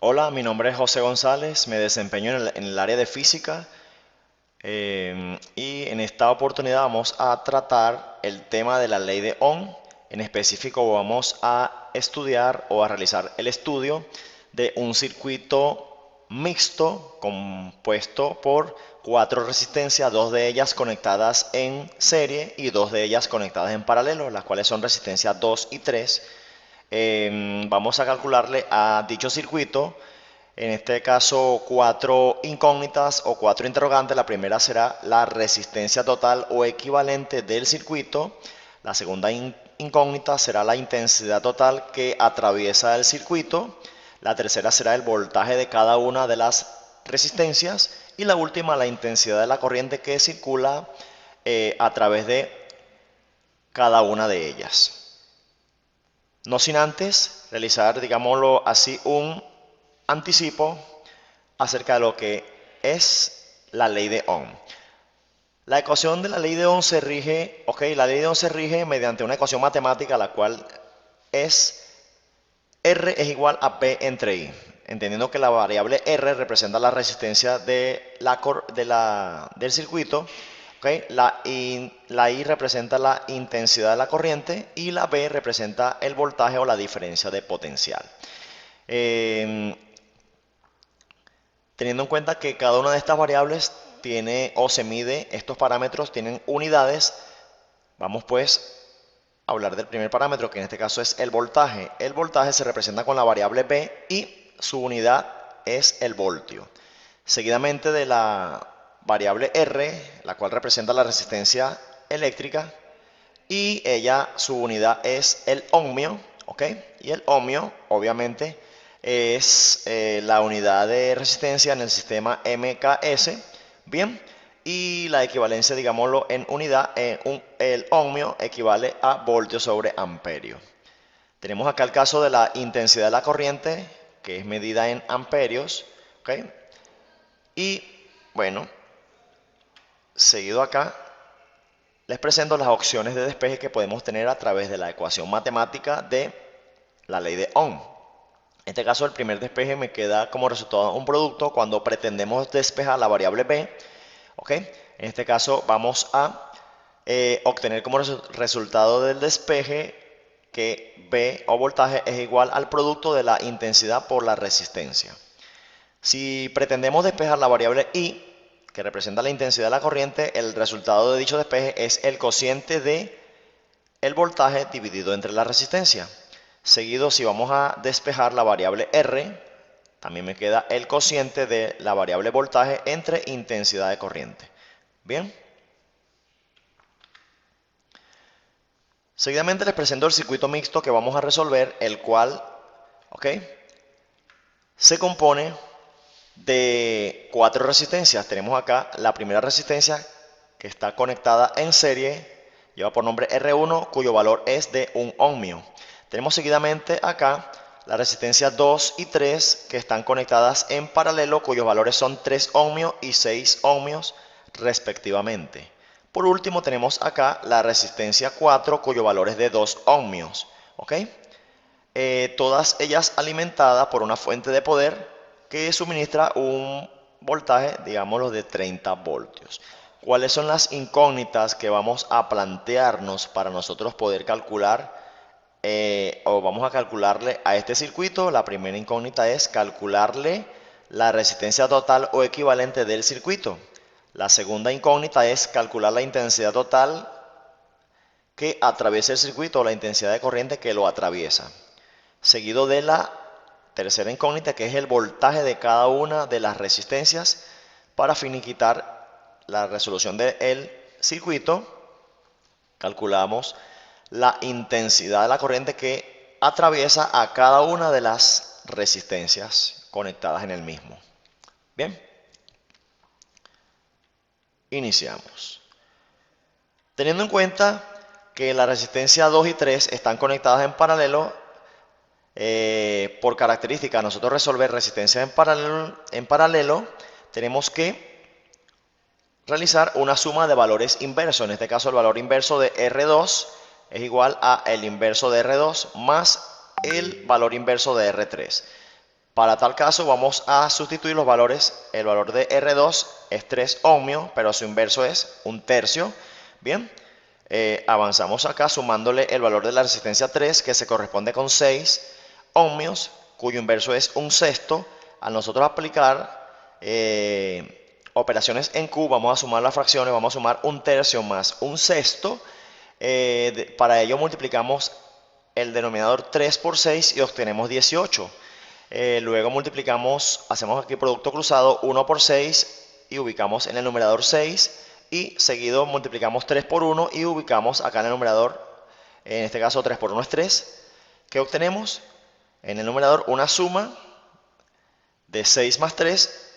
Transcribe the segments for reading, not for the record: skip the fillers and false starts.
Hola, mi nombre es José González, me desempeño en el área de física y en esta oportunidad vamos a tratar el tema de la ley de Ohm. En específico vamos a estudiar o a realizar el estudio de un circuito mixto compuesto por cuatro resistencias, dos de ellas conectadas en serie y dos de ellas conectadas en paralelo, las cuales son resistencias 2 y 3. Vamos a calcularle a dicho circuito, en este caso, cuatro incógnitas o cuatro interrogantes. La primera será la resistencia total o equivalente del circuito. La segunda incógnita será la intensidad total que atraviesa el circuito. La tercera será el voltaje de cada una de las resistencias. Y la última, la intensidad de la corriente que circula a través de cada una de ellas. No sin antes realizar, digámoslo así, un anticipo acerca de lo que es la ley de Ohm. La ecuación de la ley de Ohm se rige, la ley de Ohm se rige mediante una ecuación matemática, la cual es R es igual a P entre I, entendiendo que la variable R representa la resistencia del circuito, la I representa la intensidad de la corriente y la B representa el voltaje o la diferencia de potencial. Teniendo en cuenta que cada una de estas variables tiene o se mide, estos parámetros tienen unidades, vamos pues a hablar del primer parámetro, que en este caso es el voltaje. El voltaje se representa con la variable B y su unidad es el voltio. Seguidamente de la variable R, la cual representa la resistencia eléctrica, y su unidad es el ohmio, y el ohmio obviamente es la unidad de resistencia en el sistema MKS, bien, y la equivalencia, digámoslo en unidad, el ohmio equivale a voltio sobre amperio. Tenemos acá el caso de la intensidad de la corriente, que es medida en amperios, y bueno, seguido acá les presento las opciones de despeje que podemos tener a través de la ecuación matemática de la ley de Ohm. En este caso, el primer despeje me queda como resultado un producto cuando pretendemos despejar la variable B. En este caso, vamos a obtener como resultado del despeje que B o voltaje es igual al producto de la intensidad por la resistencia. Si pretendemos despejar la variable I, que representa la intensidad de la corriente, el resultado de dicho despeje es el cociente de el voltaje dividido entre la resistencia. Seguido, si vamos a despejar la variable R, también me queda el cociente de la variable voltaje entre intensidad de corriente. Bien. Seguidamente les presento el circuito mixto que vamos a resolver, el cual, se compone de cuatro resistencias. Tenemos acá la primera resistencia que está conectada en serie, lleva por nombre R1, cuyo valor es de 1 ohmio. Tenemos seguidamente acá la resistencia 2 y 3 que están conectadas en paralelo, cuyos valores son 3 ohmios y 6 ohmios respectivamente. Por último tenemos acá la resistencia 4, cuyo valor es de 2 ohmios. Todas ellas alimentadas por una fuente de poder que suministra un voltaje, digámoslo, de 30 voltios. ¿Cuáles son las incógnitas que vamos a plantearnos para nosotros poder calcular o vamos a calcularle a este circuito? La primera incógnita es calcularle la resistencia total o equivalente del circuito. La segunda incógnita es calcular la intensidad total que atraviesa el circuito o la intensidad de corriente que lo atraviesa. Seguido de la tercera incógnita, que es el voltaje de cada una de las resistencias. Para finiquitar la resolución del circuito, calculamos la intensidad de la corriente que atraviesa a cada una de las resistencias conectadas en el mismo. Bien, iniciamos. Teniendo en cuenta que la resistencia 2 y 3 están conectadas en paralelo, por característica, nosotros resolver resistencia en paralelo, tenemos que realizar una suma de valores inversos. En este caso, el valor inverso de R2 es igual a el inverso de R2 más el valor inverso de R3. Para tal caso vamos a sustituir los valores. El valor de R2 es 3 ohmios, pero su inverso es 1/3. Bien, avanzamos acá sumándole el valor de la resistencia 3, que se corresponde con 6 ohmios, cuyo inverso es 1/6. Al nosotros aplicar operaciones en Q, vamos a sumar las fracciones, vamos a sumar 1/3 más 1/6. Para ello multiplicamos el denominador 3 por 6 y obtenemos 18. Luego multiplicamos, hacemos aquí producto cruzado, 1 por 6 y ubicamos en el numerador 6. Y seguido multiplicamos 3 por 1 y ubicamos acá en el numerador, en este caso 3 por 1 es 3. ¿Qué obtenemos? En el numerador una suma de 6 más 3,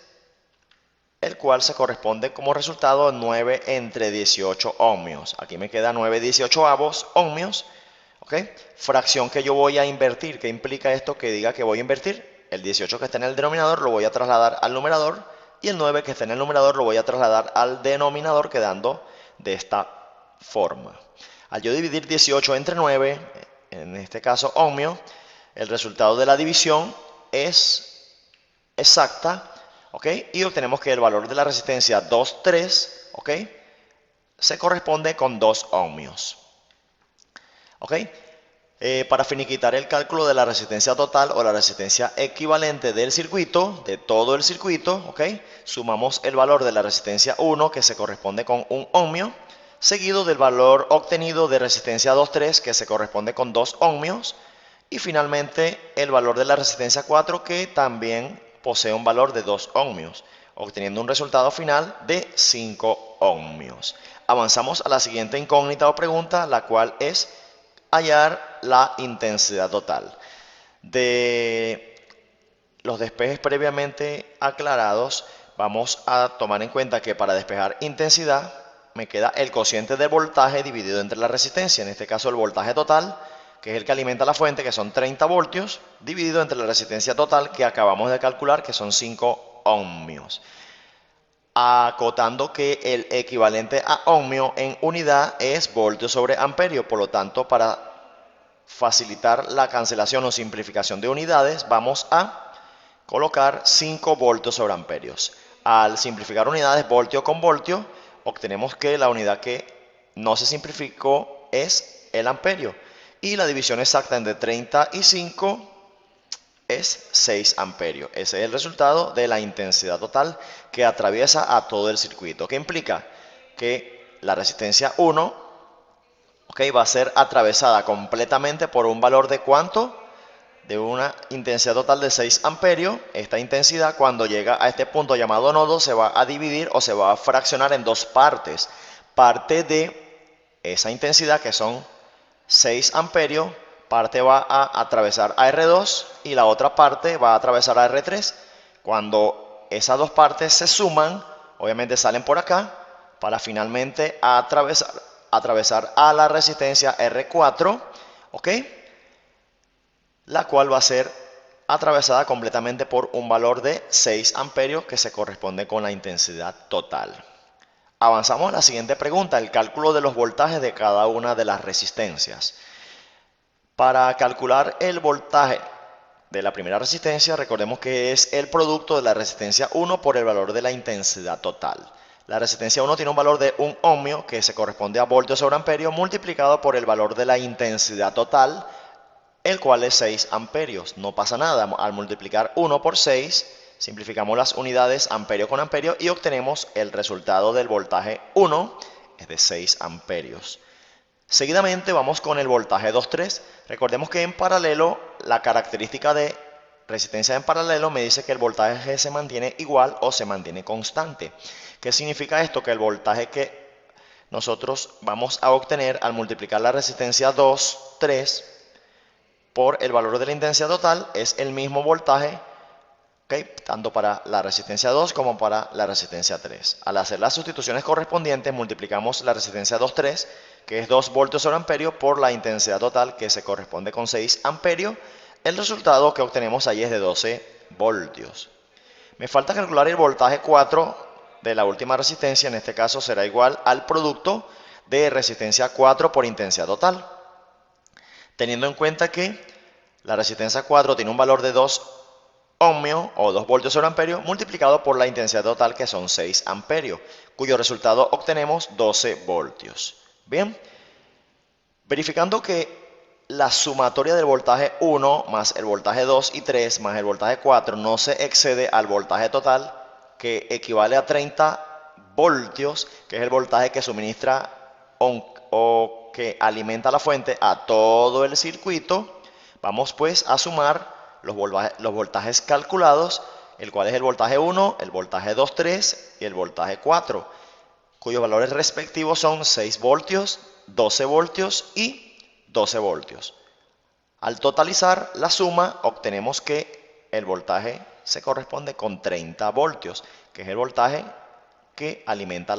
el cual se corresponde como resultado a 9 entre 18 ohmios. Aquí me queda 9/18 ohmios. ¿Ok? Fracción que yo voy a invertir. ¿Qué implica esto? Que diga que voy a invertir. El 18 que está en el denominador lo voy a trasladar al numerador y el 9 que está en el numerador lo voy a trasladar al denominador, quedando de esta forma. Al yo dividir 18 entre 9, en este caso ohmio, el resultado de la división es exacta, ¿ok? Y obtenemos que el valor de la resistencia 2,3, ¿ok?, se corresponde con 2 ohmios. ¿Ok? Para finiquitar el cálculo de la resistencia total o la resistencia equivalente del circuito, de todo el circuito, ¿ok?, sumamos el valor de la resistencia 1, que se corresponde con 1 ohmio, seguido del valor obtenido de resistencia 2,3, que se corresponde con 2 ohmios, y finalmente el valor de la resistencia 4, que también posee un valor de 2 ohmios, obteniendo un resultado final de 5 ohmios. Avanzamos a la siguiente incógnita o pregunta, la cual es hallar la intensidad total. De los despejes previamente aclarados, vamos a tomar en cuenta que para despejar intensidad me queda el cociente del voltaje dividido entre la resistencia, en este caso el voltaje total, que es el que alimenta la fuente, que son 30 voltios, dividido entre la resistencia total que acabamos de calcular, que son 5 ohmios. Acotando que el equivalente a ohmio en unidad es voltio sobre amperio. Por lo tanto, para facilitar la cancelación o simplificación de unidades, vamos a colocar 5 voltios sobre amperios. Al simplificar unidades voltio con voltio, obtenemos que la unidad que no se simplificó es el amperio. Y la división exacta entre 30 y 5 es 6 amperios. Ese es el resultado de la intensidad total que atraviesa a todo el circuito. ¿Qué implica? Que la resistencia 1, va a ser atravesada completamente por un valor de ¿cuánto? De una intensidad total de 6 amperios. Esta intensidad, cuando llega a este punto llamado nodo, se va a dividir o se va a fraccionar en dos partes. Parte de esa intensidad, que son 6 amperios, parte va a atravesar a R2 y la otra parte va a atravesar a R3. Cuando esas dos partes se suman, obviamente salen por acá para finalmente atravesar a la resistencia R4, ¿ok?, la cual va a ser atravesada completamente por un valor de 6 amperios que se corresponde con la intensidad total. Avanzamos a la siguiente pregunta, el cálculo de los voltajes de cada una de las resistencias. Para calcular el voltaje de la primera resistencia, recordemos que es el producto de la resistencia 1 por el valor de la intensidad total. La resistencia 1 tiene un valor de 1 ohmio, que se corresponde a voltios sobre amperio, multiplicado por el valor de la intensidad total, el cual es 6 amperios. No pasa nada, al multiplicar 1 por 6, simplificamos las unidades amperio con amperio y obtenemos el resultado del voltaje 1, es de 6 amperios. Seguidamente vamos con el voltaje 2,3. Recordemos que en paralelo, la característica de resistencia en paralelo me dice que el voltaje se mantiene igual o se mantiene constante. ¿Qué significa esto? Que el voltaje que nosotros vamos a obtener al multiplicar la resistencia 2,3 por el valor de la intensidad total es el mismo voltaje, tanto para la resistencia 2 como para la resistencia 3. Al hacer las sustituciones correspondientes, multiplicamos la resistencia 2,3, que es 2 voltios sobre amperio, por la intensidad total, que se corresponde con 6 amperios. El resultado que obtenemos ahí es de 12 voltios. Me falta calcular el voltaje 4 de la última resistencia. En este caso será igual al producto de resistencia 4 por intensidad total. Teniendo en cuenta que la resistencia 4 tiene un valor de 2 ohmio o 2 voltios sobre amperio multiplicado por la intensidad total que son 6 amperios, cuyo resultado obtenemos 12 voltios. Bien, verificando que la sumatoria del voltaje 1 más el voltaje 2 y 3 más el voltaje 4 no se excede al voltaje total, que equivale a 30 voltios, que es el voltaje que suministra o que alimenta la fuente a todo el circuito. Vamos pues a sumar los voltajes calculados, el cual es el voltaje 1, el voltaje 2, 3 y el voltaje 4, cuyos valores respectivos son 6 voltios, 12 voltios y 12 voltios. Al totalizar la suma, obtenemos que el voltaje se corresponde con 30 voltios, que es el voltaje que alimenta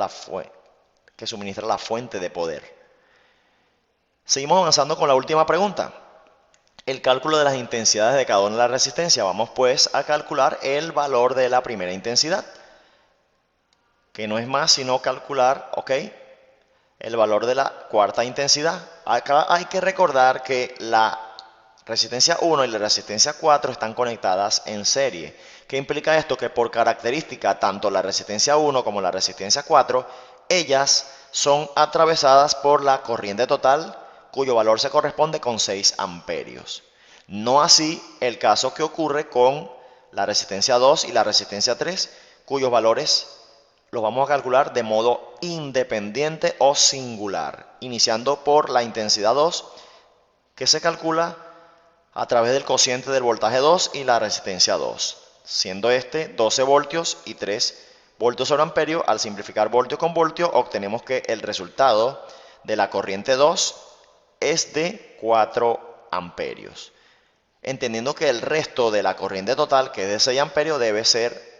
que suministra la fuente de poder. Seguimos avanzando con la última pregunta. El cálculo de las intensidades de cada una de las resistencias. Vamos pues a calcular el valor de la primera intensidad, que no es más sino calcular, el valor de la cuarta intensidad. Acá hay que recordar que la resistencia 1 y la resistencia 4 están conectadas en serie. ¿Qué implica esto? Que por característica, tanto la resistencia 1 como la resistencia 4, ellas son atravesadas por la corriente total, cuyo valor se corresponde con 6 amperios. No así el caso que ocurre con la resistencia 2 y la resistencia 3, cuyos valores los vamos a calcular de modo independiente o singular, iniciando por la intensidad 2, que se calcula a través del cociente del voltaje 2 y la resistencia 2, siendo este 12 voltios y 3 voltios sobre amperio. Al simplificar voltio con voltio, obtenemos que el resultado de la corriente 2 es de 4 amperios. Entendiendo que el resto de la corriente total, que es de 6 amperios, debe ser,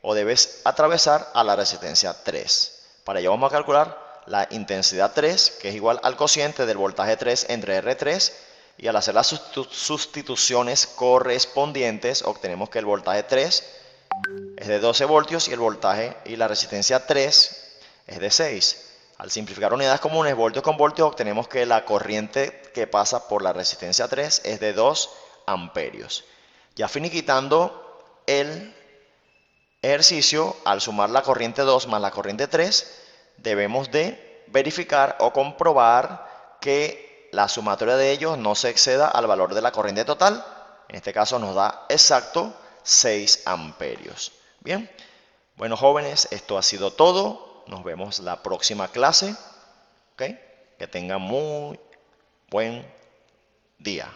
o debes atravesar a la resistencia 3. Para ello vamos a calcular la intensidad 3, que es igual al cociente del voltaje 3 entre R3, y al hacer las sustituciones correspondientes obtenemos que el voltaje 3 es de 12 voltios y la resistencia 3 es de 6. Al simplificar unidades comunes, voltios con voltios, obtenemos que la corriente que pasa por la resistencia 3 es de 2 amperios. Ya finiquitando el ejercicio, al sumar la corriente 2 más la corriente 3, debemos de verificar o comprobar que la sumatoria de ellos no se exceda al valor de la corriente total. En este caso nos da exacto 6 amperios. Bien, bueno jóvenes, esto ha sido todo. Nos vemos la próxima clase. Que tengan muy buen día.